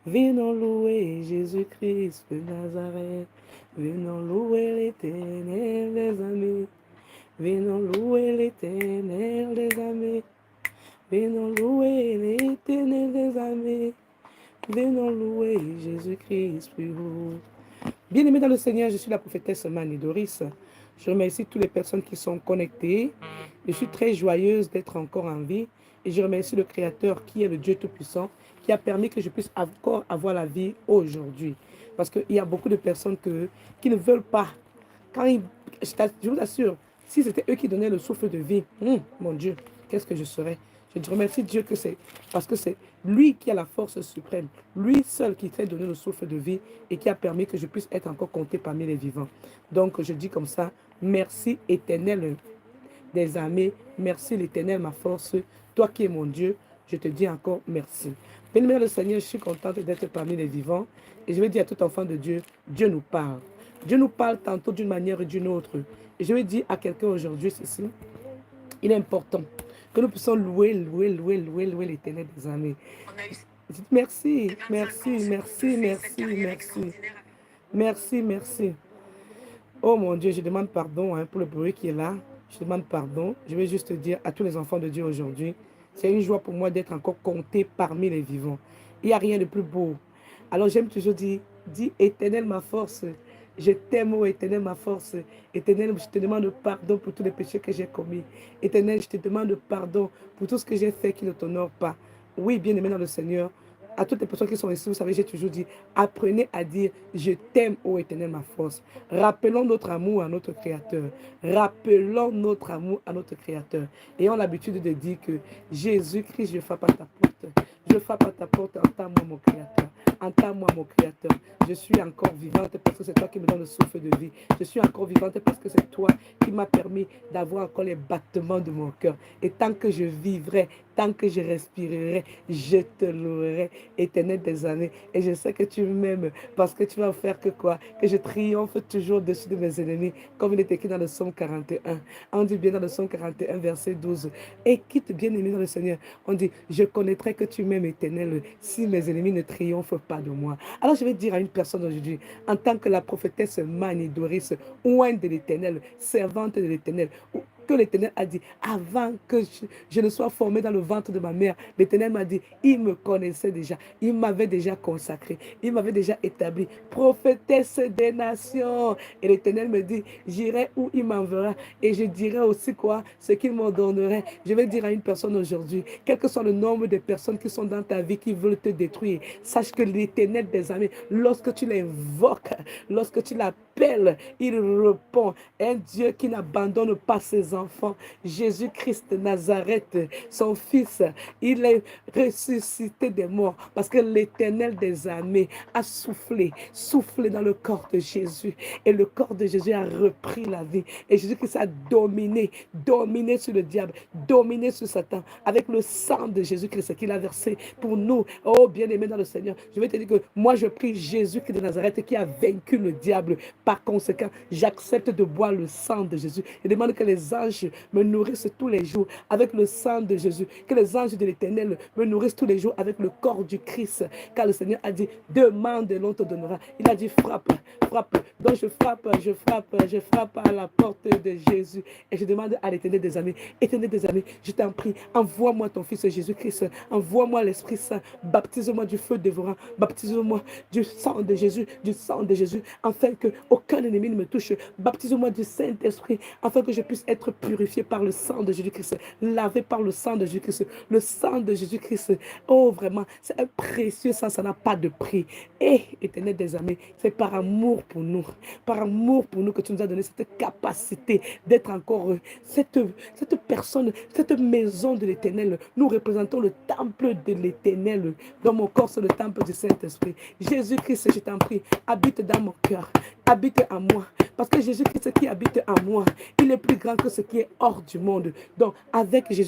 Venons louer Jésus-Christ de Nazareth. Venons louer l'Éternel des amis. Venons louer l'Éternel des amis. Venons louer l'Éternel des amis. Venons louer Jésus-Christ plus haut. Bien-aimés dans le Seigneur, je suis la prophétesse Mani Doris. Je remercie toutes les personnes qui sont connectées. Je suis très joyeuse d'être encore en vie. Et je remercie le Créateur qui est le Dieu Tout-Puissant, qui a permis que je puisse encore avoir la vie aujourd'hui. Parce qu'il y a beaucoup de personnes qui ne veulent pas. Je vous assure, si c'était eux qui donnaient le souffle de vie, mon Dieu, qu'est-ce que je serais? Je remercie Dieu que c'est parce que c'est lui qui a la force suprême, lui seul qui t'a donné le souffle de vie et qui a permis que je puisse être encore compté parmi les vivants. Donc je dis comme ça, merci Éternel des armées, merci l'Éternel ma force, toi qui es mon Dieu, je te dis encore merci. Béni le Seigneur, je suis contente d'être parmi les vivants et je vais dire à tout enfant de Dieu, Dieu nous parle. Dieu nous parle tantôt d'une manière ou d'une autre. Et je vais dire à quelqu'un aujourd'hui ceci, il est important que nous puissions louer l'Éternel des armées. Merci, merci, merci, merci, merci. Merci, merci. Oh mon Dieu, je demande pardon pour le bruit qui est là. Je demande pardon. Je vais juste dire à tous les enfants de Dieu aujourd'hui, c'est une joie pour moi d'être encore compté parmi les vivants. Il n'y a rien de plus beau. Alors j'aime toujours dire, dis Éternel ma force. Je t'aime, oh Éternel, ma force. Éternel, je te demande pardon pour tous les péchés que j'ai commis. Éternel, je te demande pardon pour tout ce que j'ai fait qui ne t'honore pas. Oui, bien-aimé dans le Seigneur, à toutes les personnes qui sont ici, vous savez, j'ai toujours dit, apprenez à dire, je t'aime, ô Éternel, ma force. Rappelons notre amour à notre Créateur. Rappelons notre amour à notre Créateur. Ayons l'habitude de dire que Jésus-Christ, je frappe à ta porte. Je frappe à ta porte, entends-moi, mon Créateur. Entends-moi, mon Créateur. Je suis encore vivante parce que c'est toi qui me donnes le souffle de vie. Je suis encore vivante parce que c'est toi qui m'as permis d'avoir encore les battements de mon cœur. Et tant que je vivrai, tant que je respirerai, je te louerai, Éternel des années. Et je sais que tu m'aimes parce que tu vas faire que quoi? Que je triomphe toujours dessus de mes ennemis, comme il est écrit dans le psaume 41. On dit bien dans le psaume 41, verset 12. Et quitte bien aimé dans le Seigneur, on dit, je connaîtrai que tu m'aimes, Éternel, si mes ennemis ne triomphent pas de moi. Alors je vais dire à une personne aujourd'hui, en tant que la prophétesse Mani Doris, ointe de l'Éternel, servante de l'Éternel, que l'Éternel a dit, avant que je ne sois formé dans le ventre de ma mère, l'Éternel m'a dit, il me connaissait déjà, il m'avait déjà consacré, il m'avait déjà établi, prophétesse des nations. Et l'Éternel me dit, j'irai où il m'enverra et je dirai aussi quoi, ce qu'il m'ordonnerait. Je vais dire à une personne aujourd'hui, quel que soit le nombre de personnes qui sont dans ta vie, qui veulent te détruire, sache que l'Éternel des armées, lorsque tu l'invoques, lorsque tu l'appelles, il répond. Un Dieu qui n'abandonne pas ses enfants. Jésus-Christ de Nazareth, son fils, il est ressuscité des morts parce que l'Éternel des armées a soufflé dans le corps de Jésus. Et le corps de Jésus a repris la vie. Et Jésus-Christ a dominé sur le diable, dominé sur Satan avec le sang de Jésus-Christ qu'il a versé pour nous. Oh, bien-aimé dans le Seigneur, je vais te dire que moi, je prie Jésus-Christ de Nazareth qui a vaincu le diable. Par conséquent, j'accepte de boire le sang de Jésus. Je demande que les anges me nourrissent tous les jours avec le sang de Jésus. Que les anges de l'Éternel me nourrissent tous les jours avec le corps du Christ. Car le Seigneur a dit, demande et l'on te donnera. Il a dit, frappe, frappe. Donc je frappe à la porte de Jésus. Et je demande à l'Éternel des amis, Éternel des amis, je t'en prie, envoie-moi ton Fils Jésus-Christ. Envoie-moi l'Esprit Saint. Baptise-moi du feu dévorant. Baptise-moi du sang de Jésus, afin que aucun ennemi ne me touche. Baptise-moi du Saint-Esprit, afin que je puisse être purifié par le sang de Jésus-Christ, lavé par le sang de Jésus-Christ. Le sang de Jésus-Christ, oh vraiment, c'est un précieux sang, ça n'a pas de prix. Et Éternel des amis, c'est par amour pour nous que tu nous as donné cette capacité d'être encore cette personne, cette maison de l'Éternel. Nous représentons le temple de l'Éternel. Dans mon corps, c'est le temple du Saint-Esprit. Jésus-Christ, je t'en prie, habite dans mon cœur, habite en moi. Parce que Jésus-Christ qui habite en moi, il est plus grand que ce qui est hors du monde. Donc, avec Jésus,